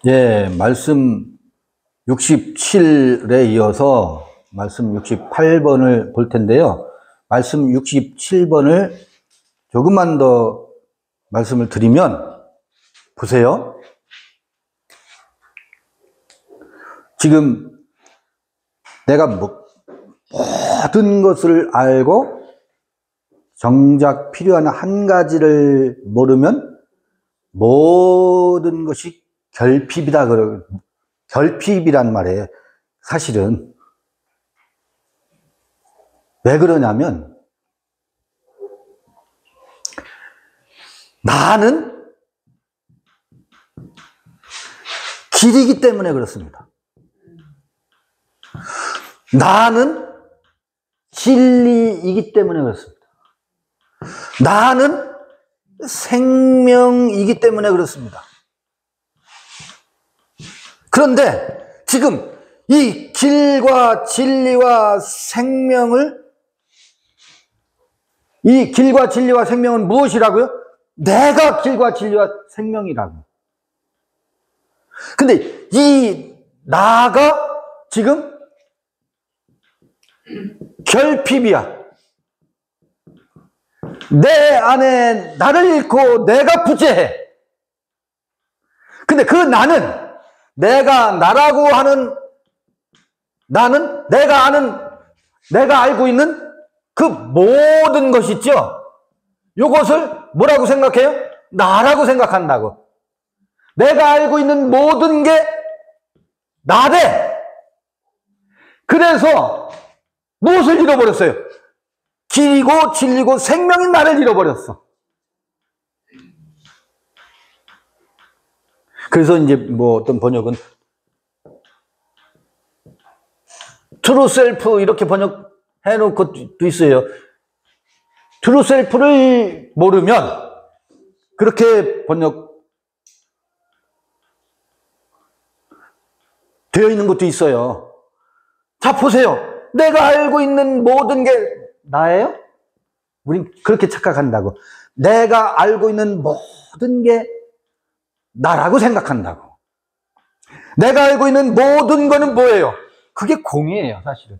예, 말씀 67에 이어서 말씀 68번을 볼 텐데요. 말씀 67번을 조금만 더 말씀을 드리면, 보세요. 지금 내가 모든 것을 알고 정작 필요한 한 가지를 모르면 모든 것이 결핍이다. 결핍이란 말이에요. 사실은 왜 그러냐면, 나는 길이기 때문에 그렇습니다. 나는 진리이기 때문에 그렇습니다. 나는 생명이기 때문에 그렇습니다. 그런데 지금 이 길과 진리와 생명을, 이 길과 진리와 생명은 무엇이라고요? 내가 길과 진리와 생명이라고. 근데 이 나가 지금 결핍이야. 내 안에 나를 잃고 내가 부재해. 근데 그 나는, 내가 나라고 하는 나는, 내가 아는, 내가 알고 있는 그 모든 것 있죠? 이것을 뭐라고 생각해요? 나라고 생각한다고. 내가 알고 있는 모든 게 나래. 그래서 무엇을 잃어버렸어요? 길이고 진리고 생명인 나를 잃어버렸어. 그래서 이제 뭐 어떤 번역은 트루 셀프 이렇게 번역해 놓고 도 있어요. 트루 셀프를 모르면 그렇게 번역 되어 있는 것도 있어요. 자, 보세요. 내가 알고 있는 모든 게 나예요? 우린 그렇게 착각한다고. 내가 알고 있는 모든 게 나라고 생각한다고. 내가 알고 있는 모든 거는 뭐예요? 그게 공이에요, 사실은.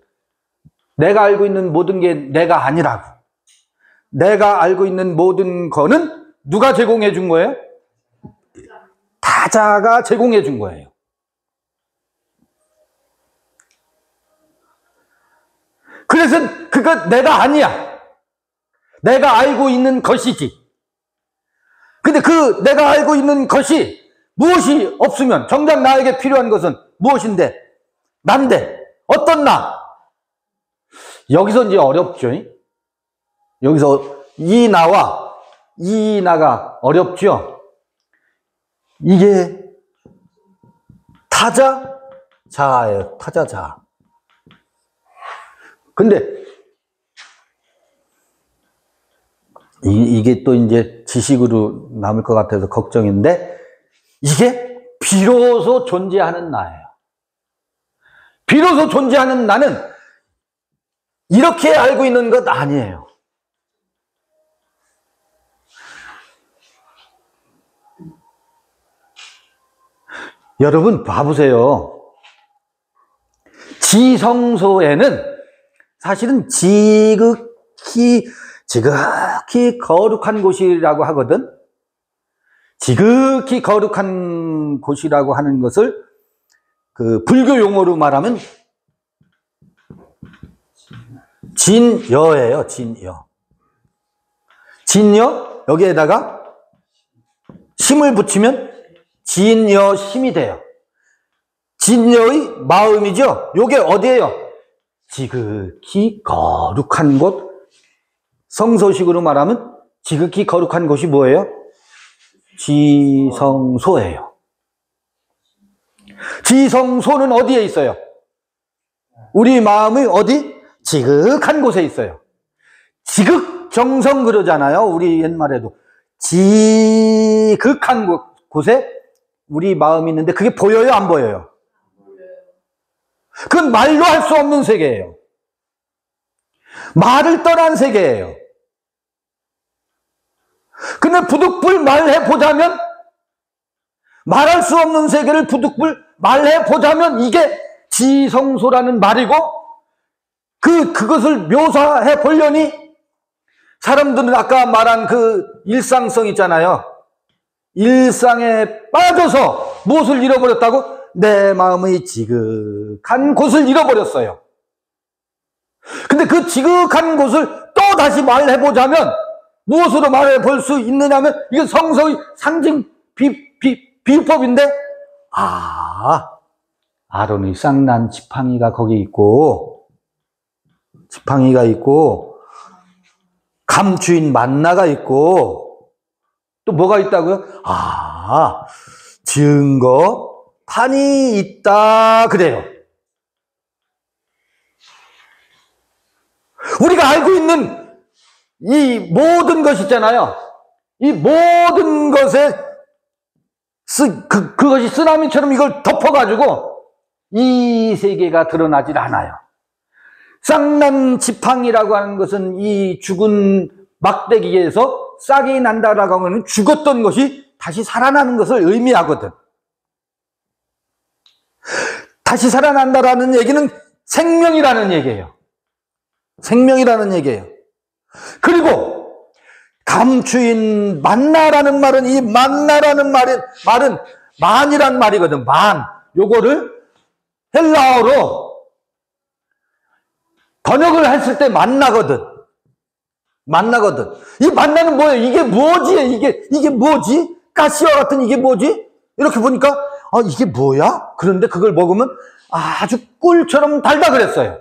내가 알고 있는 모든 게 내가 아니라고. 내가 알고 있는 모든 거는 누가 제공해 준 거예요? 타자가 제공해 준 거예요. 그래서 그거 내가 아니야. 내가 알고 있는 것이지. 근데 그 내가 알고 있는 것이 무엇이 없으면 정작 나에게 필요한 것은 무엇인데? 난데. 어떤 나? 여기서 이제 어렵죠. 여기서 이 나와 이 나가 어렵죠. 이게 타자 자아예요. 타자 자아. 근데 이게 또 이제 지식으로 남을 것 같아서 걱정인데, 이게 비로소 존재하는 나예요. 비로소 존재하는 나는 이렇게 알고 있는 것 아니에요. 여러분 봐보세요. 지성소에는 사실은 지극히 거룩한 곳이라고 하거든. 지극히 거룩한 곳이라고 하는 것을 그 불교 용어로 말하면 진여예요. 진여. 진여, 여기에다가 심을 붙이면 진여심이 돼요. 진여의 마음이죠. 요게 어디예요? 지극히 거룩한 곳. 성소식으로 말하면 지극히 거룩한 곳이 뭐예요? 지성소예요. 지성소는 어디에 있어요? 우리 마음이 어디? 지극한 곳에 있어요. 지극정성 그러잖아요. 우리 옛말에도. 지극한 곳에 우리 마음이 있는데 그게 보여요? 안 보여요? 그건 말로 할 수 없는 세계예요. 말을 떠난 세계예요. 근데 부득불 말해보자면 말할 수 없는 세계를 부득불 말해보자면 이게 지성소라는 말이고, 그것을 묘사해 보려니 사람들은 아까 말한 그 일상성 있잖아요. 일상에 빠져서 무엇을 잃어버렸다고? 내 마음의 지극한 곳을 잃어버렸어요. 근데 그 지극한 곳을 또 다시 말해보자면 무엇으로 말해볼 수 있느냐면 이건 성서의 상징 비유법인데, 아론의 쌍난 지팡이가 거기 있고, 지팡이가 있고, 감추인 만나가 있고, 또 뭐가 있다고요? 증거판이 있다 그래요. 우리가 알고 있는 이 모든 것 있잖아요. 이 모든 것에 그것이 쓰나미처럼 이걸 덮어가지고 이 세계가 드러나질 않아요. 쌍난 지팡이라고 하는 것은 이 죽은 막대기에서 싹이 난다라고 하면 죽었던 것이 다시 살아나는 것을 의미하거든. 다시 살아난다라는 얘기는 생명이라는 얘기예요. 생명이라는 얘기예요. 그리고 감추인 만나라는 말은, 이 만나라는 말은 만이란 말이거든. 요거를 헬라어로 번역을 했을 때 만나거든. 이 만나는 뭐예요? 이게 뭐지? 이게 뭐지? 가시와 같은 이게 뭐지? 이렇게 보니까 이게 뭐야? 그런데 그걸 먹으면 아주 꿀처럼 달다 그랬어요.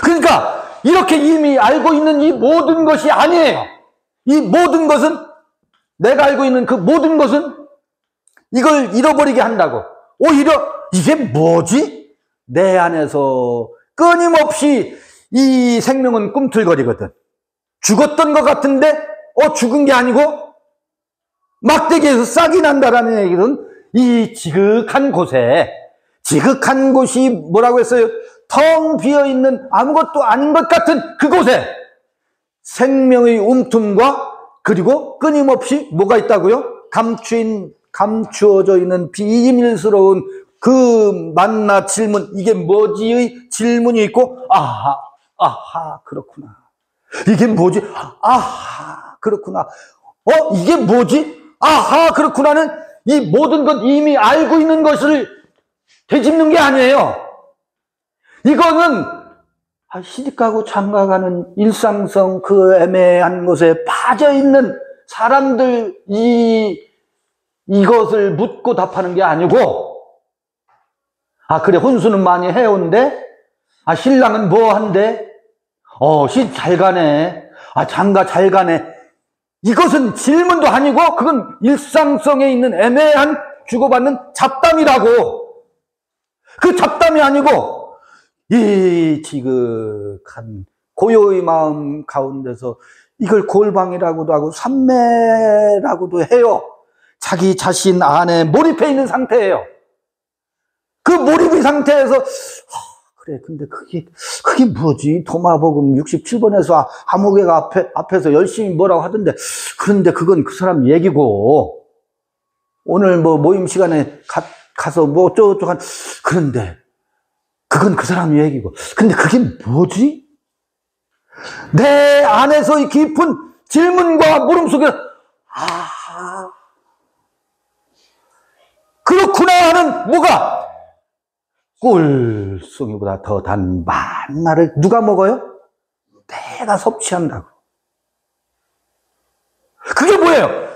그러니까 이렇게 이미 알고 있는 이 모든 것이 아니에요. 이 모든 것은, 내가 알고 있는 그 모든 것은 이걸 잃어버리게 한다고. 오히려 이게 뭐지? 내 안에서 끊임없이 이 생명은 꿈틀거리거든. 죽었던 것 같은데 죽은 게 아니고 막대기에서 싹이 난다라는 얘기는 이 지극한 곳이 뭐라고 했어요? 텅 비어있는 아무것도 아닌 것 같은 그곳에 생명의 움틈과 그리고 끊임없이 뭐가 있다고요? 감추어져 있는 비밀스러운 그 만나 질문, 이게 뭐지의 질문이 있고, 그렇구나. 이게 뭐지? 그렇구나. 이게 뭐지? 그렇구나는 이 모든 것 이미 알고 있는 것을 되짚는 게 아니에요. 이거는 시집가고 장가가는 일상성 그 애매한 곳에 빠져있는 사람들 이것을 묻고 답하는 게 아니고, 그래, 혼수는 많이 해온데, 신랑은 뭐 한대? 시집 잘 가네. 장가 잘 가네. 이것은 질문도 아니고, 그건 일상성에 있는 애매한 주고받는 잡담이라고. 그 잡담이 아니고, 이 지극한 고요의 마음 가운데서 이걸 골방이라고도 하고, 삼매라고도 해요. 자기 자신 안에 몰입해 있는 상태예요. 그 몰입의 상태에서 그래, 근데 그게 뭐지? 도마복음 67번에서 아무개가 앞에서 열심히 뭐라고 하던데, 그런데 그건 그 사람 얘기고, 오늘 모임 시간에 가서 어쩌고저쩌고 그런데 그건 그 사람 얘기고, 근데 그게 뭐지? 내 안에서의 깊은 질문과 물음 속에 그렇구나 하는 뭐가 꿀송이보다 더 단 만나를 누가 먹어요? 내가 섭취한다고. 그게 뭐예요?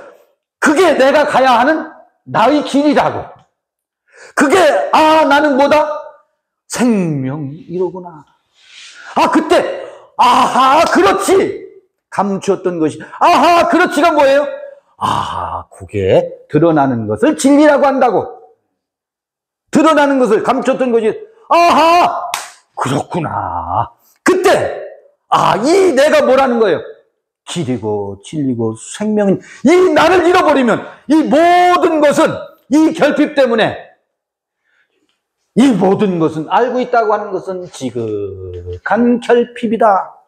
그게 내가 가야 하는 나의 길이라고. 그게 나는 뭐다? 생명이로구나. 그때 그렇지. 감추었던 것이 그렇지가 뭐예요? 그게 드러나는 것을 진리라고 한다고. 드러나는 것을 감췄던 것이 그렇구나. 그때 이 내가 뭐라는 거예요? 길이고 진리고 생명인 이 나를 잃어버리면 이 모든 것은 이 결핍 때문에, 이 모든 것은 알고 있다고 하는 것은 지극한 결핍이다.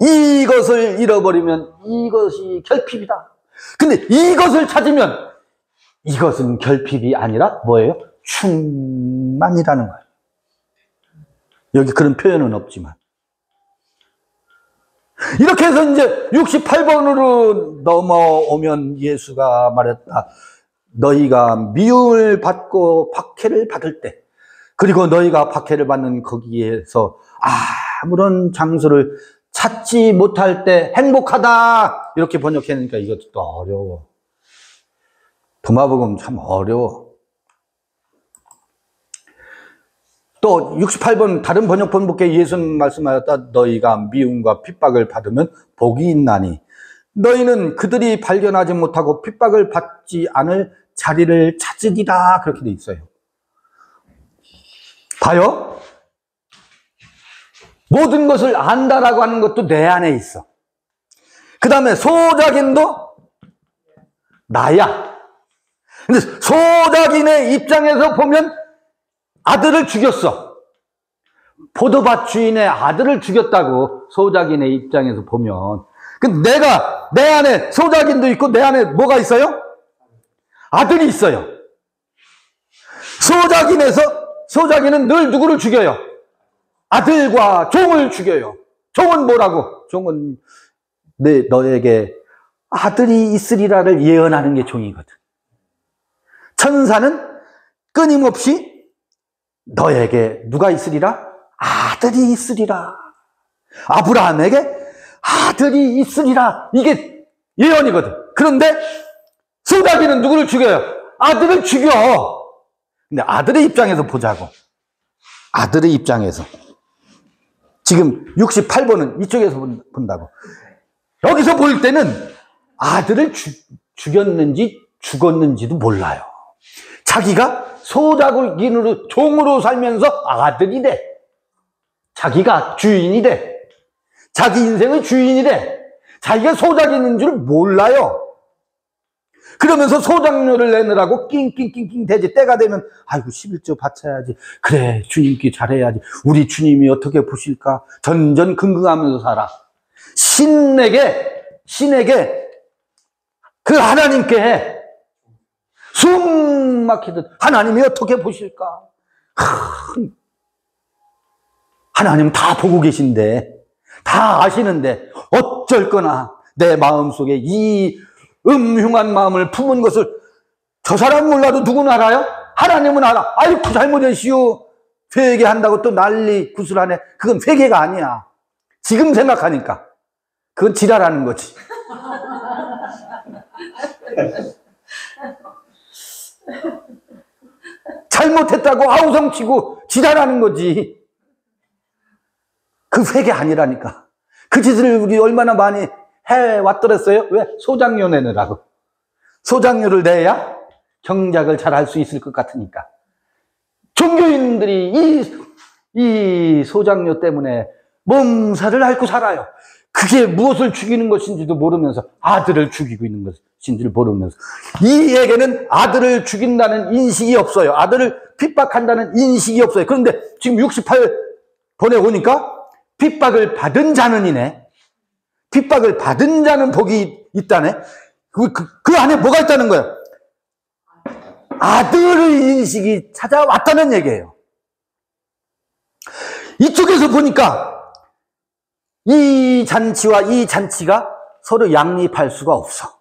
이것을 잃어버리면 이것이 결핍이다. 근데 이것을 찾으면 이것은 결핍이 아니라 뭐예요? 충만이라는 거예요. 여기 그런 표현은 없지만. 이렇게 해서 이제 68번으로 넘어오면 예수가 말했다. 너희가 미움을 받고 박해를 받을 때, 그리고 너희가 박해를 받는 거기에서 아무런 장소를 찾지 못할 때 행복하다. 이렇게 번역했으니까 이것도 또 어려워. 도마복음 참 어려워. 또 68번 다른 번역본 볼게. 예수는 말씀하였다. 너희가 미움과 핍박을 받으면 복이 있나니 너희는 그들이 발견하지 못하고 핍박을 받지 않을 자리를 찾으리라. 그렇게 돼 있어요. 봐요. 모든 것을 안다라고 하는 것도 내 안에 있어. 그 다음에 소작인도 나야. 근데 소작인의 입장에서 보면 아들을 죽였어. 포도밭 주인의 아들을 죽였다고 소작인의 입장에서 보면. 근데 내 안에 소작인도 있고 내 안에 뭐가 있어요? 아들이 있어요. 소작인은 늘 누구를 죽여요? 아들과 종을 죽여요. 종은 뭐라고? 종은 너에게 아들이 있으리라를 예언하는 게 종이거든. 천사는 끊임없이 너에게 누가 있으리라? 아들이 있으리라. 아브라함에게 아들이 있으리라. 이게 예언이거든. 그런데 소작이는 누구를 죽여요? 아들을 죽여. 근데 아들의 입장에서 보자고. 아들의 입장에서. 지금 68번은 이쪽에서 본다고. 여기서 볼 때는 아들을 죽였는지 죽었는지도 몰라요. 자기가 소작인으로 종으로 살면서 아들이 돼. 자기가 주인이 돼. 자기 인생의 주인이 돼. 자기가 소작인인 줄 몰라요. 그러면서 소작료를 내느라고 낑낑낑낑 대지. 때가 되면 아이고 11조 바쳐야지. 그래 주님께 잘해야지. 우리 주님이 어떻게 보실까. 전전긍긍하면서 살아. 신에게 그 하나님께 숨 막히듯 하나님이 어떻게 보실까. 하나님은 다 보고 계신데, 다 아시는데 어쩔 거나 내 마음속에 이 음흉한 마음을 품은 것을 저 사람 몰라도 누구는 알아요? 하나님은 알아. 아이고 잘못했시오. 회개한다고 또 난리 구슬하네. 그건 회개가 아니야. 지금 생각하니까 그건 지랄하는 거지. 잘못했다고 아우성치고 지랄하는 거지. 그 회개 아니라니까. 그 짓을 우리 얼마나 많이 해왔더랬어요? 왜? 소작료 내느라고. 소작료를 내야 경작을 잘 할 수 있을 것 같으니까. 종교인들이 이 소작료 때문에 몸살을 앓고 살아요. 그게 무엇을 죽이는 것인지도 모르면서 아들을 죽이고 있는 것인지를 모르면서. 이에게는 아들을 죽인다는 인식이 없어요. 아들을 핍박한다는 인식이 없어요. 그런데 지금 68번에 오니까 핍박을 받은 자는 이네. 핍박을 받은 자는 복이 있다네. 그 안에 뭐가 있다는 거예요? 아들의 인식이 찾아왔다는 얘기예요. 이쪽에서 보니까 이 잔치와 이 잔치가 서로 양립할 수가 없어.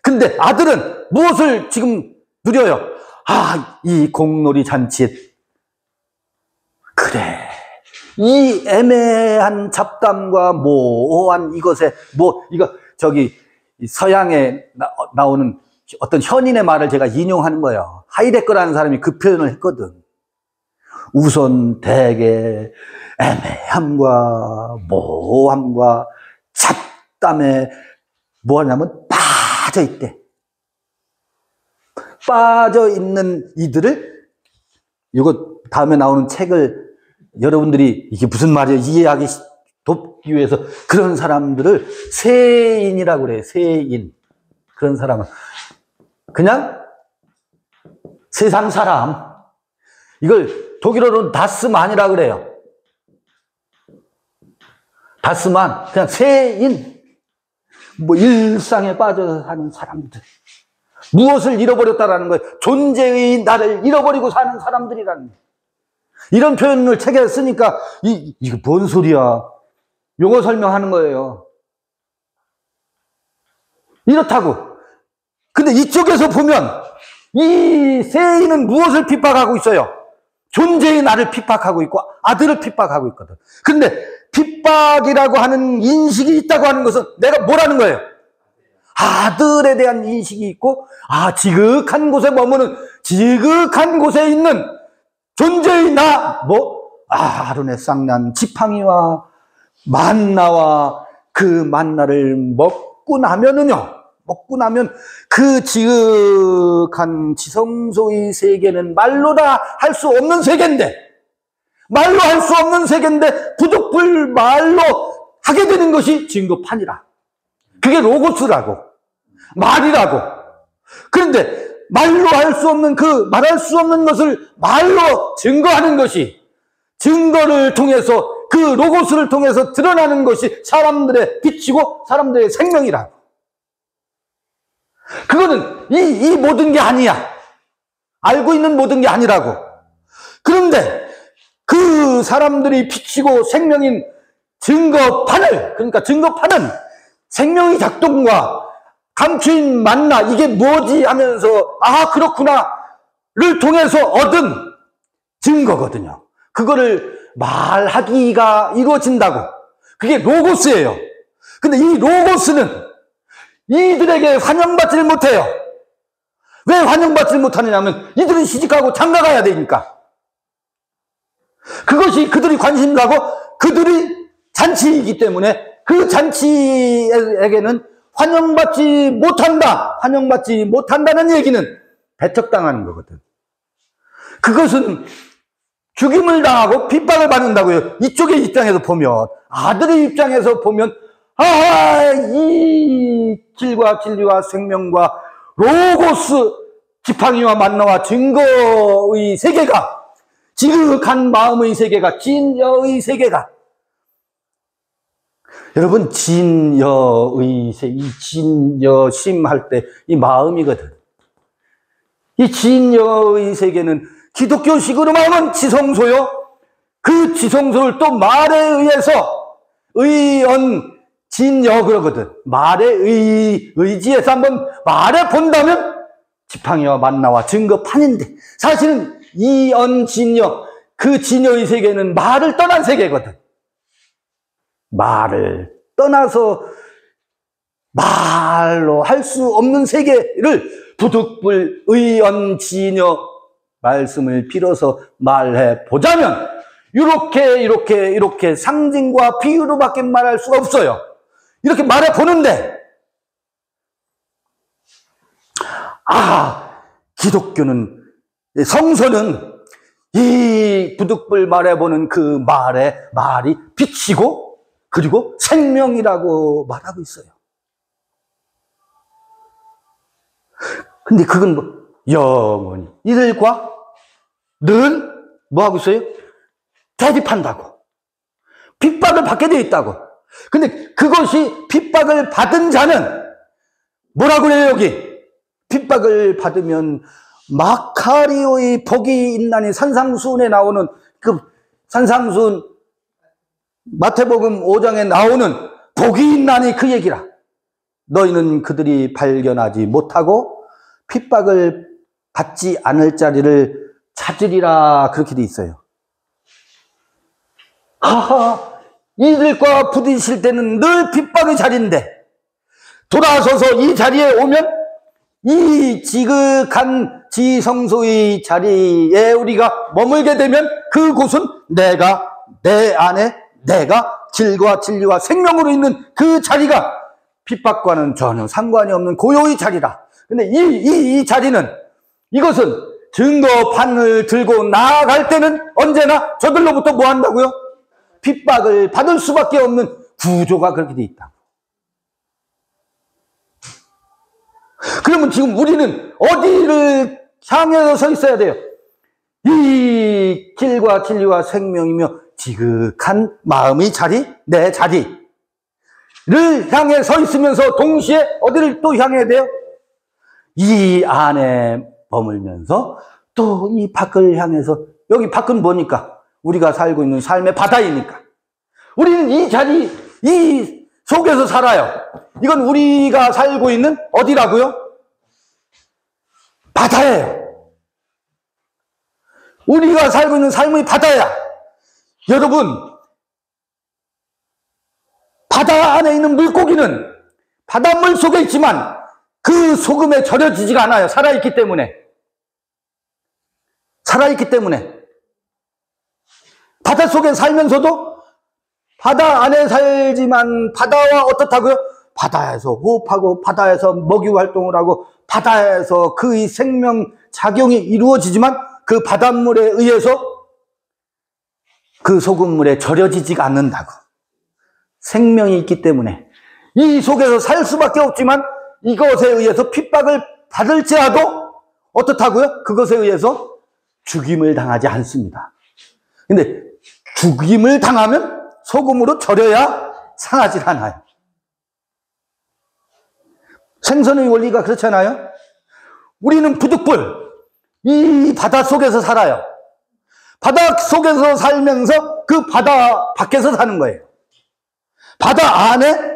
근데 아들은 무엇을 지금 누려요? 이 공놀이 잔치에 그래. 이 애매한 잡담과 모호한 이것에 서양에 나오는 어떤 현인의 말을 제가 인용하는 거예요. 하이데거라는 사람이 그 표현을 했거든. 우선 대개 애매함과 모호함과 잡담에 뭐하냐면 빠져있대. 빠져있는 이들을, 이거 다음에 나오는 책을 여러분들이 이게 무슨 말이에요? 이해하기 돕기 위해서 그런 사람들을 세인이라고 그래요. 세인. 그런 사람은 그냥 세상 사람. 이걸 독일어로는 다스만이라고 그래요. 다스만. 그냥 세인. 뭐 일상에 빠져 사는 사람들. 무엇을 잃어버렸다라는 거예요? 존재의 나를 잃어버리고 사는 사람들이라는 거예요. 이런 표현을 책에 쓰니까 이거 뭔 소리야? 용어 설명하는 거예요. 이렇다고. 근데 이쪽에서 보면 이 세인은 무엇을 핍박하고 있어요? 존재의 나를 핍박하고 있고 아들을 핍박하고 있거든. 근데 핍박이라고 하는 인식이 있다고 하는 것은 내가 뭐라는 거예요? 아들에 대한 인식이 있고, 지극한 곳에 머무는, 지극한 곳에 있는 존재의 나, 아론의 쌍난 지팡이와 만나와 그 만나를 먹고 나면 그 지극한 지성소의 세계는 말로 다 할 수 없는 세계인데, 부득불 말로 하게 되는 것이 증거판이라. 그게 로고스라고, 말이라고. 그런데 말로 할 수 없는 말할 수 없는 것을 말로 증거하는 것이, 증거를 통해서, 그 로고스를 통해서 드러나는 것이 사람들의 빛이고 사람들의 생명이라고. 그거는 이 모든 게 아니야. 알고 있는 모든 게 아니라고. 그런데 그 사람들이 빛이고 생명인 그러니까 증거판은 생명의 작동과 감추인 만나, 이게 뭐지 하면서 그렇구나를 통해서 얻은 증거거든요. 그거를 말하기가 이루어진다고. 그게 로고스예요. 근데 이 로고스는 이들에게 환영받지를 못해요. 왜 환영받지를 못하느냐 하면 이들은 시집가고 장가가야 되니까. 그것이 그들이 관심사고 그들이 잔치이기 때문에 그 잔치에게는 환영받지 못한다는 얘기는 배척당하는 거거든. 그것은 죽임을 당하고 핍박을 받는다고요. 이쪽의 입장에서 보면, 아들의 입장에서 보면, 이 길과 진리와 생명과 로고스, 지팡이와 만나와 증거의 세계가, 지극한 마음의 세계가, 진여의 세계가, 여러분, 이 진여심 할 때 이 마음이거든. 이 진여의 세계는 기독교식으로 말하면 지성소요. 그 지성소를 또 말에 의해서 진여 그러거든. 말의 의지에서 한번 말해 본다면 지팡이와 만나와 증거판인데, 사실은 진여, 그 진여의 세계는 말을 떠난 세계거든. 말을 떠나서 말로 할 수 없는 세계를 부득불 진여 말씀을 빌어서 말해 보자면 이렇게 상징과 비유로밖에 말할 수가 없어요. 이렇게 말해 보는데, 기독교는, 성서는 이 부득불 말해보는 그 말이 빛이고 그리고 생명이라고 말하고 있어요. 근데 그건 영원히 이들과 늘 뭐하고 있어요? 대립한다고. 핍박을 받게 되어 있다고. 근데 그것이 핍박을 받은 자는 뭐라고 해요, 여기? 핍박을 받으면 마카리오의 복이 있나니, 산상수훈에 나오는 그 산상수훈, 마태복음 5장에 나오는 복이 있나니 그 얘기라. 너희는 그들이 발견하지 못하고 핍박을 받지 않을 자리를 찾으리라, 그렇게 돼 있어요. 이들과 부딪힐 때는 늘 핍박의 자리인데, 돌아서서 이 자리에 오면 이 지극한 지성소의 자리에 우리가 머물게 되면 그곳은 내 안에 내가 길과 진리와 생명으로 있는 그 자리가 핍박과는 전혀 상관이 없는 고요의 자리라. 근데 이 자리는, 이것은 증거판을 들고 나아갈 때는 언제나 저들로부터 뭐 한다고요? 핍박을 받을 수밖에 없는 구조가 그렇게 돼 있다. 그러면 지금 우리는 어디를 향해서 서 있어야 돼요? 이 길과 진리와 생명이며 지극한 마음의 자리, 내 자리. 향해 서 있으면서 동시에 어디를 또 향해야 돼요? 이 안에 머물면서 또 이 밖을 향해서, 여기 밖은 뭐니까? 우리가 살고 있는 삶의 바다이니까. 우리는 이 자리, 이 속에서 살아요. 이건 우리가 살고 있는 어디라고요? 바다예요. 우리가 살고 있는 삶의 바다야. 여러분, 바다 안에 있는 물고기는 바닷물 속에 있지만 그 소금에 절여지지가 않아요. 살아있기 때문에. 살아있기 때문에. 바닷속에 살면서도 바다 안에 살지만 바다와 어떻다고요? 바다에서 호흡하고 바다에서 먹이 활동을 하고 바다에서 그의 생명작용이 이루어지지만 그 바닷물에 의해서 그 소금물에 절여지지가 않는다고. 생명이 있기 때문에 이 속에서 살 수밖에 없지만 이것에 의해서 핍박을 받을지라도 어떻다고요? 그것에 의해서 죽임을 당하지 않습니다. 근데 죽임을 당하면 소금으로 절여야 상하지 않아요. 생선의 원리가 그렇잖아요. 우리는 부득불 이 바다 속에서 살아요. 바다 속에서 살면서 그 바다 밖에서 사는 거예요. 바다 안에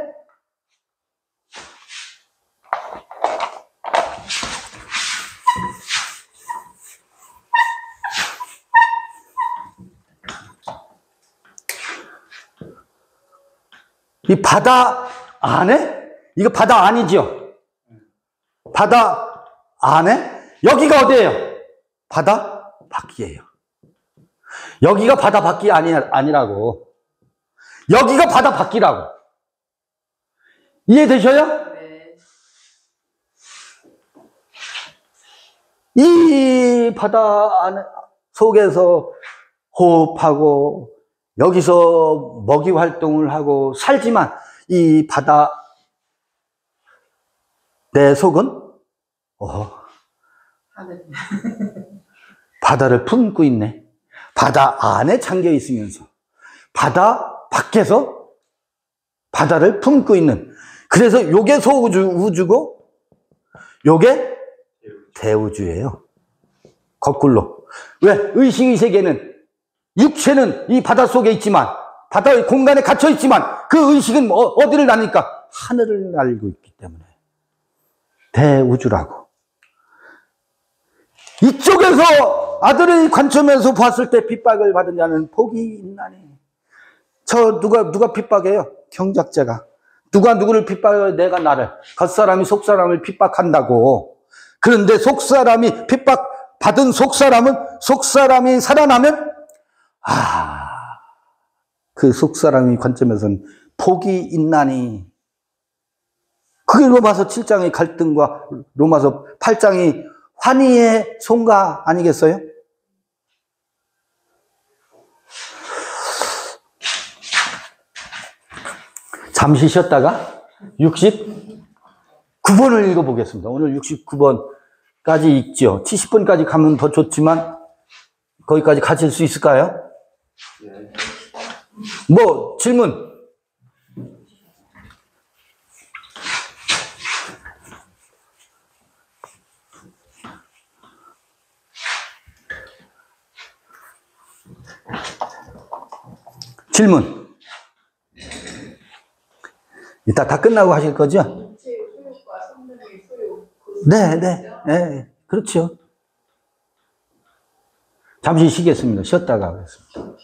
이 바다 안에? 이거 바다 아니죠? 바다 안에? 여기가 어디예요? 바다 밖이에요. 여기가 바다 밖이 아니라고. 여기가 바다 밖이라고. 이해되셔요? 네. 이 바다 안에 속에서 호흡하고 여기서 먹이 활동을 하고 살지만 이 바다 내 속은 바다를 품고 있네. 바다 안에 잠겨 있으면서 바다 밖에서 바다를 품고 있는. 그래서 요게 소우주고 요게 대우주예요. 거꾸로. 왜? 의식의 세계는 육체는 이 바다 속에 있지만 바다의 공간에 갇혀 있지만 그 의식은 어디를 나니까 하늘을 날고 있기 때문에 대우주라고. 이쪽에서 아들의 관점에서 봤을 때 핍박을 받은 자는 복이 있나니. 누가 핍박해요? 경작자가. 누가 누구를 핍박해요? 내가 나를. 겉사람이 속사람을 핍박한다고. 그런데 속사람이 핍박받은 속사람이 살아나면 그 속사람의 관점에서는 복이 있나니. 그게 로마서 7장의 갈등과 로마서 8장의 환희의 송가 아니겠어요? 잠시 쉬었다가 69번을 읽어보겠습니다. 오늘 69번까지 읽죠. 70번까지 가면 더 좋지만 거기까지 가실 수 있을까요? 뭐 질문? 질문. 이따 다 끝나고 하실 거죠? 네, 그렇죠. 잠시 쉬겠습니다. 쉬었다가 하겠습니다.